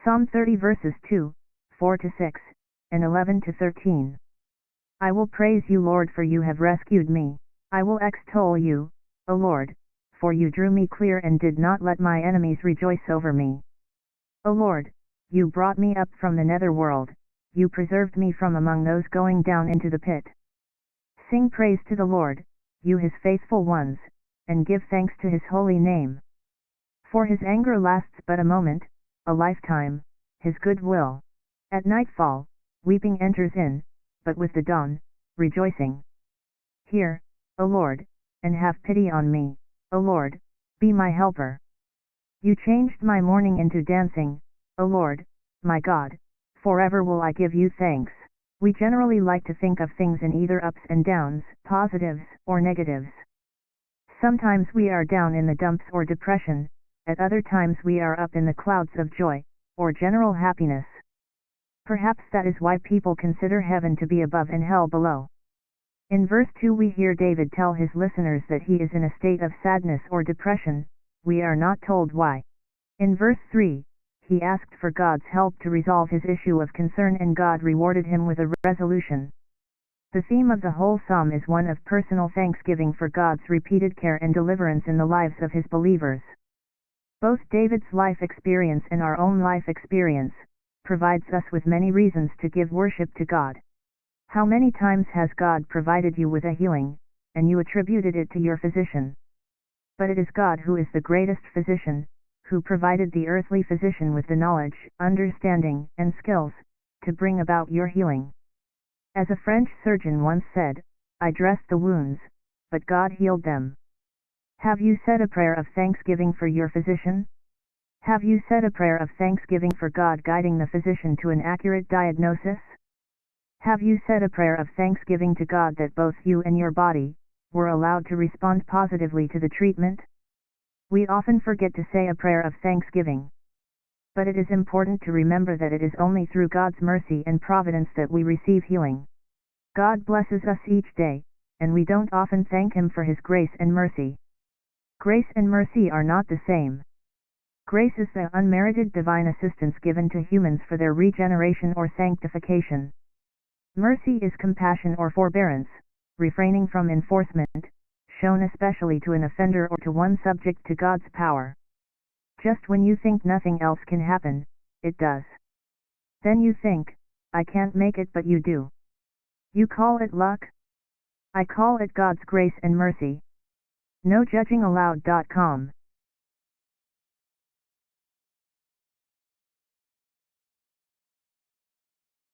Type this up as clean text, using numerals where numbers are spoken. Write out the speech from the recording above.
Psalm 30 verses 2, 4-6, and 11-13. I will praise you, Lord, for you have rescued me. I will extol you, O Lord, for you drew me clear and did not let my enemies rejoice over me. O Lord, you brought me up from the nether world, you preserved me from among those going down into the pit. Sing praise to the Lord, you his faithful ones, and give thanks to his holy name. For his anger lasts but a moment, a lifetime, his good will. At nightfall, weeping enters in, but with the dawn, rejoicing. Hear, O Lord, and have pity on me, O Lord, be my helper. You changed my mourning into dancing, O Lord, my God, forever will I give you thanks. We generally like to think of things in either ups and downs, positives or negatives. Sometimes we are down in the dumps or depression, at other times we are up in the clouds of joy, or general happiness. Perhaps that is why people consider heaven to be above and hell below. In verse 2 we hear David tell his listeners that he is in a state of sadness or depression, we are not told why. In verse 3, he asked for God's help to resolve his issue of concern and God rewarded him with a resolution. The theme of the whole psalm is one of personal thanksgiving for God's repeated care and deliverance in the lives of his believers. Both David's life experience and our own life experience provides us with many reasons to give worship to God. How many times has God provided you with a healing, and you attributed it to your physician? But it is God who is the greatest physician, who provided the earthly physician with the knowledge, understanding, and skills to bring about your healing. As a French surgeon once said, I dressed the wounds, but God healed them. Have you said a prayer of thanksgiving for your physician? Have you said a prayer of thanksgiving for God guiding the physician to an accurate diagnosis? Have you said a prayer of thanksgiving to God that both you and your body were allowed to respond positively to the treatment? We often forget to say a prayer of thanksgiving. But it is important to remember that it is only through God's mercy and providence that we receive healing. God blesses us each day, and we don't often thank Him for His grace and mercy. Grace and mercy are not the same. Grace is the unmerited divine assistance given to humans for their regeneration or sanctification. Mercy is compassion or forbearance, refraining from enforcement, shown especially to an offender or to one subject to God's power. Just when you think nothing else can happen, it does. Then you think, I can't make it, but you do. You call it luck? I call it God's grace and mercy. NoJudgingAllowed.com